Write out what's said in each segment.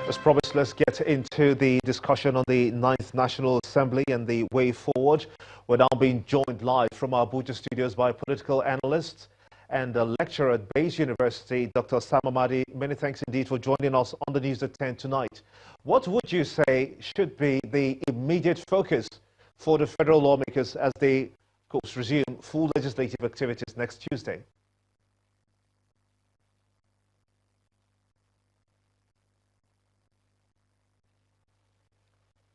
As promised, let's get into the discussion on the 9th National Assembly and the way forward. We're now being joined live from our Abuja studios by political analyst and a lecturer at Bayes University, Dr. Sam Amadi. Many thanks indeed for joining us on the News at 10 tonight. What would you say should be the immediate focus for the federal lawmakers as they, of course, resume full legislative activities next Tuesday?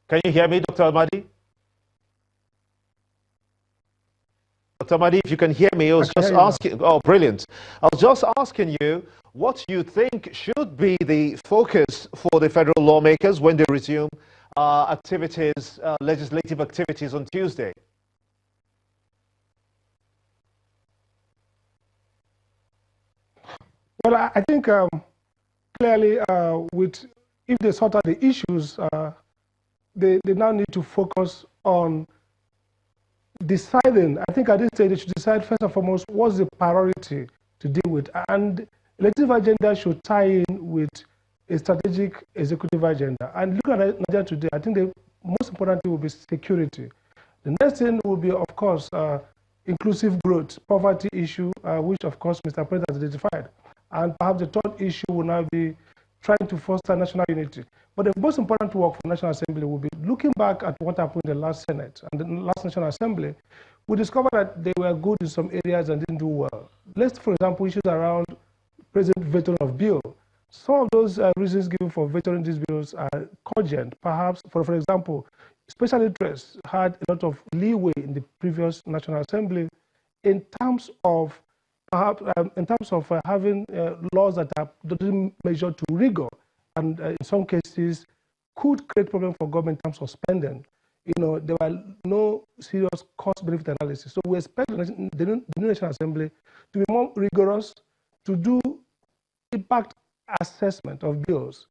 Can you hear me, Dr. Amadi? Dr. Amadi, if you can hear me, I was just asking. Oh, brilliant. I was just asking you what you think should be the focus for the federal lawmakers when they resume activities, legislative activities on Tuesday. Well, I think clearly, if they sort out the issues, they now need to focus on deciding. I think at this stage they should decide first and foremost what's the priority to deal with, and elective agenda should tie in with a strategic executive agenda. And looking at Nigeria today, I think the most important thing will be security. The next thing will be, of course, inclusive growth, poverty issue, which of course Mr. President has identified. And perhaps the third issue will now be trying to foster national unity. But the most important work for the National Assembly will be looking back at what happened in the last Senate and the last National Assembly. We discovered that they were good in some areas and didn't do well. Let's, for example, issues around President vetoing of bill. Some of those reasons given for vetoing these bills are cogent. Perhaps, for example, special interests had a lot of leeway in the previous National Assembly in terms of having laws that are didn't measure to rigor, and in some cases could create problems for government in terms of spending. You know, there were no serious cost-benefit analysis. So we expect the new National Assembly to be more rigorous, to do impact assessment of bills,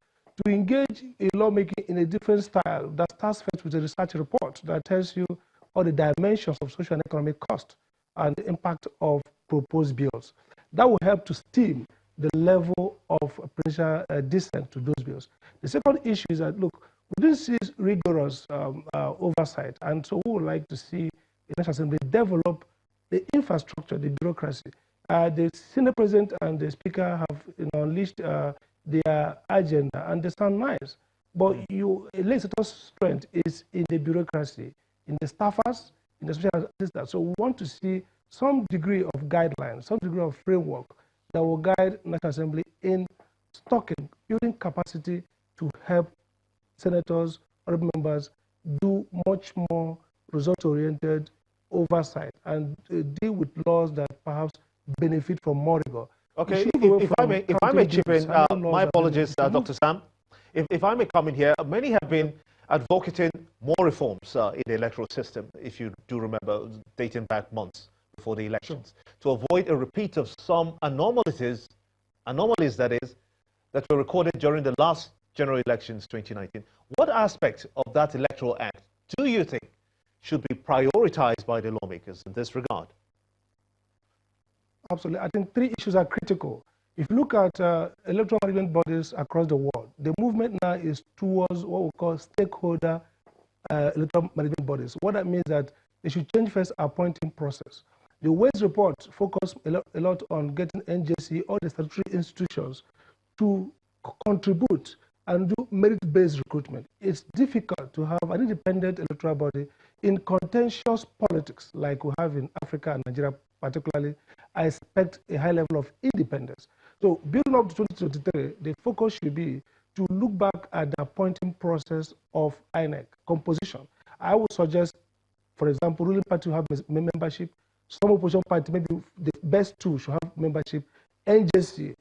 to engage in lawmaking in a different style that starts first with a research report that tells you all the dimensions of social and economic cost and the impact of proposed bills. That will help to stem the level of presidential dissent to those bills. The second issue is that, look, we didn't see rigorous oversight, and so we would like to see the National Assembly develop the infrastructure, the bureaucracy. The Senate President and the Speaker have unleashed their agenda, and they sound nice. But a legislator's strength is in the bureaucracy, in the staffers, in the special assistants. So we want to see some degree of guidelines, some degree of framework that will guide National Assembly in stocking, building capacity to help senators, honorable members do much more result-oriented oversight and deal with laws that perhaps benefit from more rigor. Okay, if I may chip in, my apologies, Dr. Sam. If I may come in here, many have been advocating more reforms in the electoral system, if you do remember, dating back months before the elections, to avoid a repeat of some anomalies that were recorded during the last general elections 2019. What aspect of that electoral act do you think should be prioritized by the lawmakers in this regard? Absolutely. I think three issues are critical. If you look at electoral management bodies across the world, the movement now is towards what we call stakeholder electoral management bodies. What that means is that they should change first appointing process. The Ways report focused a lot on getting NJC or the statutory institutions to contribute and do merit-based recruitment. It's difficult to have an independent electoral body in contentious politics like we have in Africa and Nigeria particularly. I expect a high level of independence. So building up to 2023, the focus should be to look back at the appointing process of INEC composition. I would suggest, for example, ruling party to have membership, some opposition party, maybe the best two should have membership, NJC,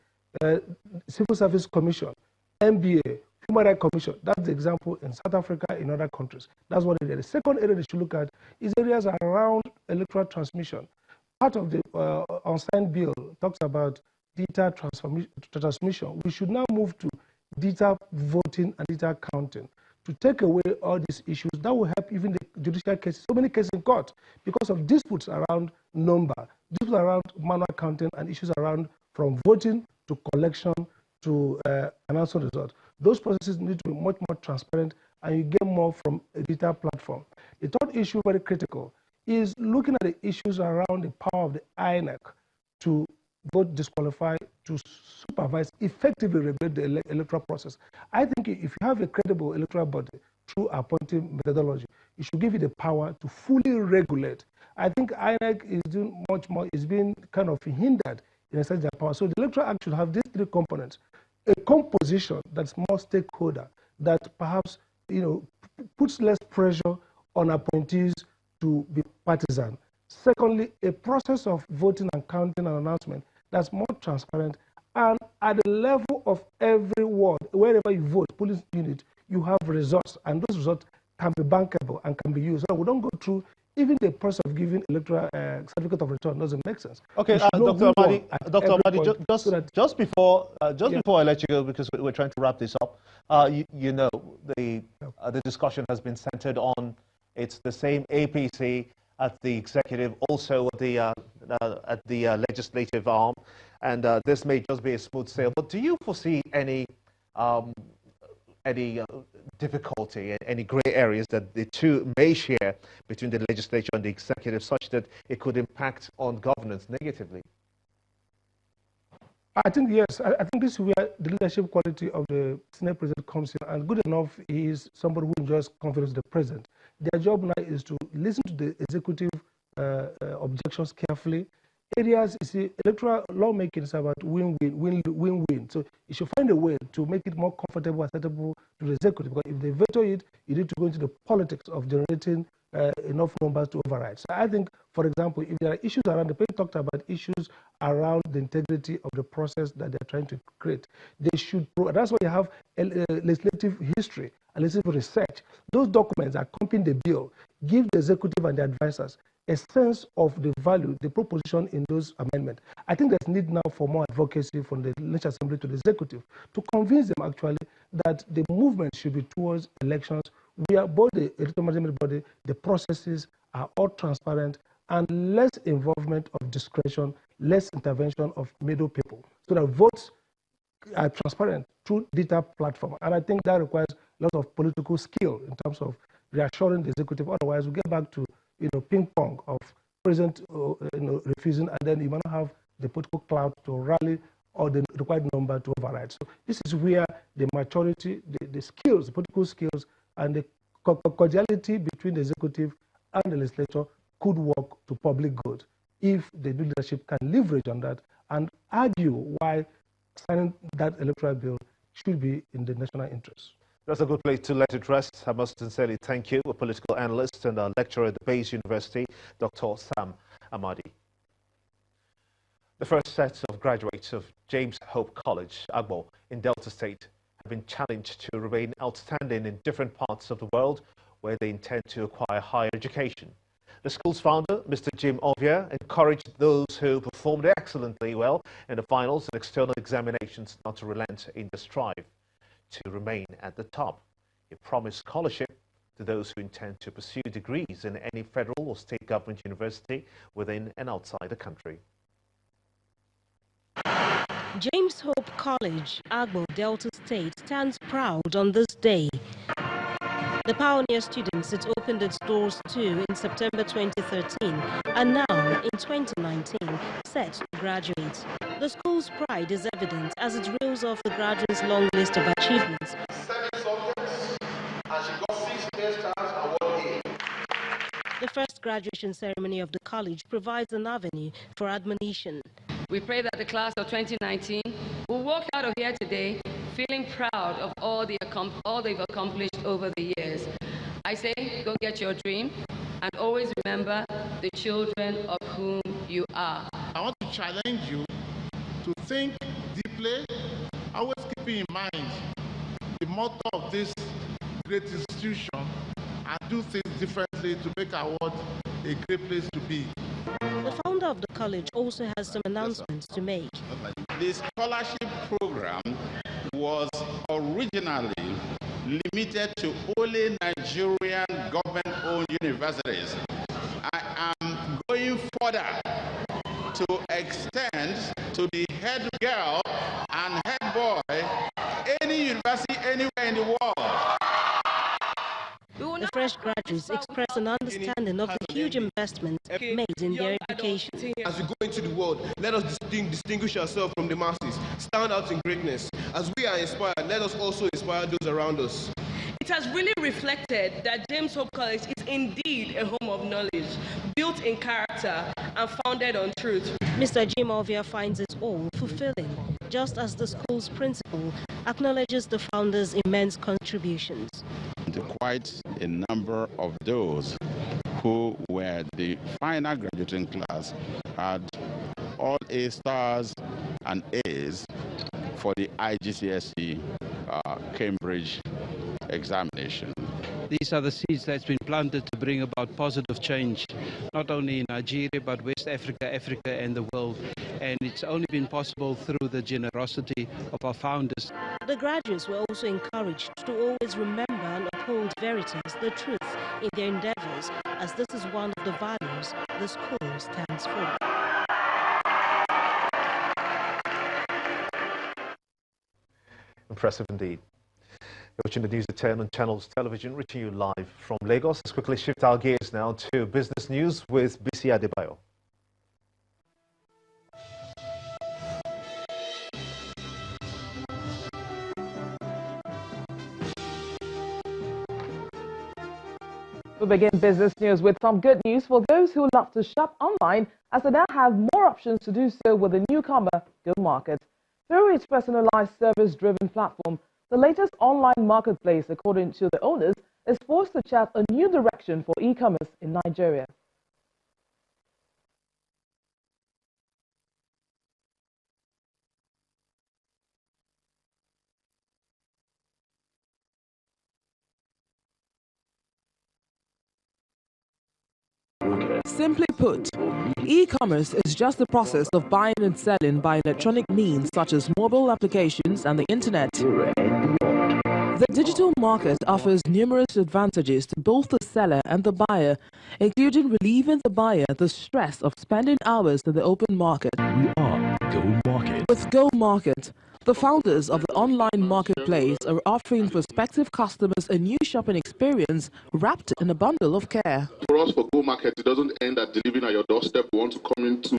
Civil Service Commission, NBA, Human Rights Commission. That's the example in South Africa, in other countries. That's one area. The second area they should look at is areas around electoral transmission. Part of the unsigned bill talks about data transmission. We should now move to data voting and data counting to take away all these issues. That will help even the judicial cases, so many cases in court, because of disputes around number, disputes around manual counting, and issues around from voting to collection to announcing results. Those processes need to be much more transparent, and you get more from a digital platform. The third issue, very critical, is looking at the issues around the power of the INEC to vote disqualify, to supervise, effectively regulate the electoral process. I think if you have a credible electoral body through appointing methodology, it should give you the power to fully regulate. I think INEC is doing much more, is being kind of hindered in exercising their power. So the Electoral Act should have these three components: a composition that's more stakeholder, that perhaps puts less pressure on appointees to be partisan. Secondly, a process of voting and counting and announcement that's more transparent, and at the level of every ward, wherever you vote, polling unit, you have results, and those results can be bankable and can be used. So we don't go through even the process of giving electoral certificate of return. Doesn't make sense. Okay, Dr. Amadi, just before I let you go, because we're trying to wrap this up, the discussion has been centered on it's the same APC at the executive, also at the legislative arm, and this may just be a smooth sail. But do you foresee any difficulty, any grey areas that the two may share between the legislature and the executive, such that it could impact on governance negatively? I think yes. I think this is where the leadership quality of the Senate President comes in, and good enough he is somebody who enjoys confidence in the President. Their job now is to listen to the executive objections carefully. Areas, you see, electoral lawmaking is about win-win. So you should find a way to make it more comfortable, acceptable to the executive. Because if they veto it, you need to go into the politics of generating enough numbers to override. So I think, for example, if there are issues around, the president talked about issues around the integrity of the process that they're trying to create. They should, that's why you have legislative history and legislative research. Those documents accompanying the bill give the executive and the advisors a sense of the value, the proposition in those amendments. I think there's need now for more advocacy from the Legislative Assembly to the executive to convince them actually that the movement should be towards elections where both the electoral management body, the processes are all transparent, and less involvement of discretion, less intervention of middle people, so that votes are transparent through data platform. And I think that requires a lot of political skill in terms of reassuring the executive. Otherwise, we get back to ping pong of president refusing, and then you might not have the political clout to rally or the required number to override. So this is where the maturity, the skills, the political skills, and the cordiality between the executive and the legislature could work to public good if the new leadership can leverage on that and argue why signing that electoral bill should be in the national interest. That's a good place to let it rest. I must sincerely thank you, a political analyst and a lecturer at the Bayes University, Dr. Sam Amadi. The first set of graduates of James Hope College, Agbo, in Delta State, have been challenged to remain outstanding in different parts of the world where they intend to acquire higher education. The school's founder, Mr. Jim Ovia, encouraged those who performed excellently well in the finals and external examinations not to relent in the strive to remain at the top. He promised scholarship to those who intend to pursue degrees in any federal or state government university within and outside the country. James Hope College, Agbo, Delta State, stands proud on this day. The pioneer students it opened its doors to in September 2013 are now, in 2019, set to graduate. The school's pride is evident as it reels off the graduates' long list of achievements. 7 subjects, and she got 6 A stars and 1 A. The first graduation ceremony of the college provides an avenue for admonition. We pray that the class of 2019 will walk out of here today feeling proud of all they've accomplished over the years. I say, go get your dream, and always remember the children of whom you are. I want to challenge you to think deeply, always keeping in mind the motto of this great institution, and do things differently to make our world a great place to be. The founder of the college also has some announcements to make. The scholarship program was originally limited to only Nigerian government-owned universities. I am going further to extend to the head girl and head boy, any university anywhere in the world. The fresh graduates express an understanding of the huge investments made in their education. As we go into the world, let us distinguish ourselves from the masses, stand out in greatness. As we are inspired, let us also inspire those around us. It has really reflected that James Hope College is indeed a home of knowledge, built in character and founded on truth. Mr. Jimovia finds it all fulfilling, just as the school's principal acknowledges the founders' immense contributions. Quite a number of those who were the final graduating class had all A stars and A's for the IGCSE Cambridge examination. These are the seeds that's been planted to bring about positive change, not only in Nigeria, but West Africa, Africa, and the world. And it's only been possible through the generosity of our founders. The graduates were also encouraged to always remember and uphold veritas, the truth, in their endeavors, as this is one of the values the school stands for. Impressive indeed. You're watching the news at 10 on Channels Television, reaching you live from Lagos. Let's quickly shift our gears now to business news with BC Adebayo. We begin business news with some good news for those who love to shop online, as they now have more options to do so with the newcomer Go Market. Through its personalized service-driven platform, the latest online marketplace, according to the owners, is forced to chart a new direction for e-commerce in Nigeria. Simply put, e-commerce is just the process of buying and selling by electronic means such as mobile applications and the internet. The digital market offers numerous advantages to both the seller and the buyer, including relieving the buyer the stress of spending hours in the open market. We are Go Market. With Go Market, the founders of the online marketplace are offering prospective customers a new shopping experience wrapped in a bundle of care. For us, for Go Market, it doesn't end at delivering at your doorstep. We want to come into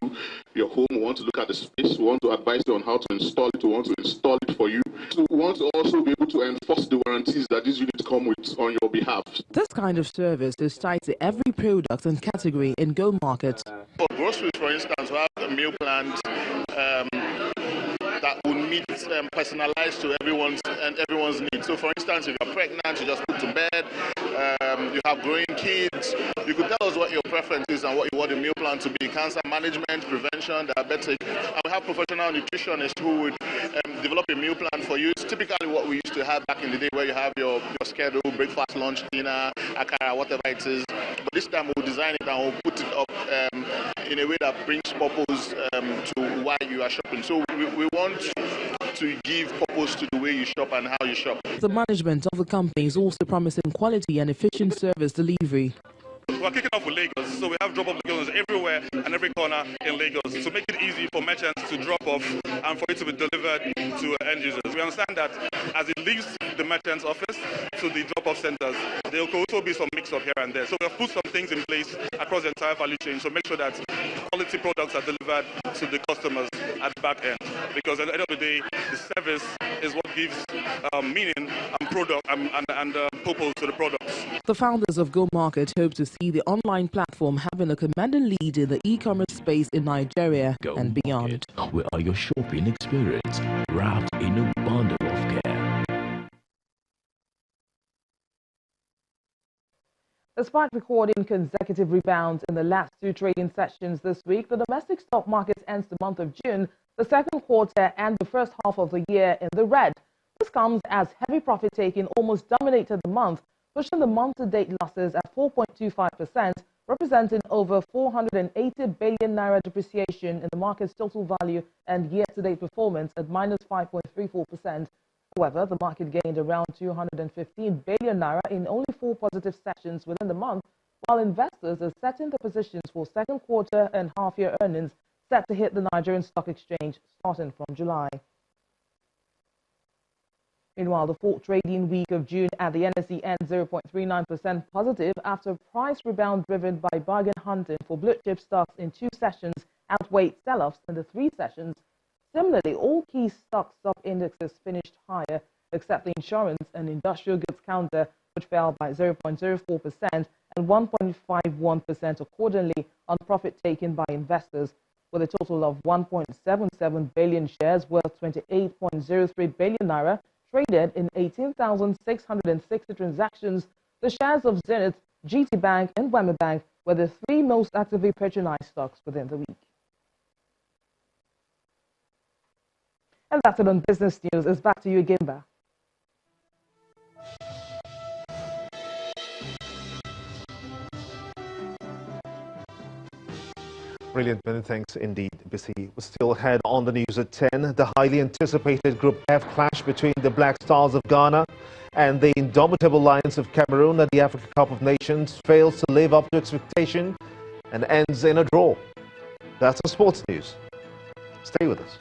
your home, we want to look at the space, we want to advise you on how to install it, we want to install it for you. So we want to also be able to enforce the warranties that these units come with on your behalf. This kind of service is tied to every product and category in Go Market. For groceries, for instance, we have a meal plan that will meet personalized to everyone's needs. So, for instance, if you're pregnant, you just put to bed. You have growing kids. You could tell us what your preference is and what you want the meal plan to be: cancer management, prevention, diabetic. And we have professional nutritionists who would develop a meal plan for you. It's typically what we used to have back in the day, where you have your schedule, breakfast, lunch, dinner, akara, whatever it is. But this time we'll design it and we'll put it up in a way that brings purpose to why you are shopping. So we want to give purpose to the way you shop and how you shop. The management of the company is also promising quality and efficient service delivery. We're kicking off with Lagos, so we have drop-off locations everywhere and every corner in Lagos to make it easy for merchants to drop off and for it to be delivered to end users. We understand that as it leaves the merchant's office to the drop-off centers, there will also be some mix-up here and there. So we have put some things in place across the entire value chain to make sure that quality products are delivered to the customers at the back end. Because at the end of the day, the service is what gives meaning and product and purpose to the products. The founders of Go Market hope to see the online platform having a commanding lead in the e-commerce space in Nigeria and beyond. Where are your shopping experience wrapped in a bundle of care? Despite recording consecutive rebounds in the last two trading sessions this week, the domestic stock market ends the month of June, the second quarter and the first half of the year in the red. This comes as heavy profit-taking almost dominated the month, pushing the month-to-date losses at 4.25%, representing over 480 billion naira depreciation in the market's total value and year-to-date performance at minus 5.34%. However, the market gained around 215 billion naira in only 4 positive sessions within the month, while investors are setting their positions for second quarter and half-year earnings set to hit the Nigerian Stock Exchange starting from July. Meanwhile, the fourth trading week of June at the NSE ends 0.39% positive after price rebound driven by bargain hunting for blue-chip stocks in 2 sessions outweighed sell-offs in the 3 sessions. Similarly, all key stock sub-indexes finished higher, except the insurance and industrial goods counter, which fell by 0.04% and 1.51% accordingly on profit taken by investors, with a total of 1.77 billion shares worth 28.03 billion naira traded in 18,660 transactions. The shares of Zenith, GT Bank and Wema Bank were the 3 most actively patronized stocks within the week. And that's it on business news. It's back to you, Gimba. Brilliant, many thanks indeed, Bissy. We still head on the news at 10. The highly anticipated Group F clash between the Black Stars of Ghana and the indomitable Lions of Cameroon at the Africa Cup of Nations fails to live up to expectation and ends in a draw. That's the sports news. Stay with us.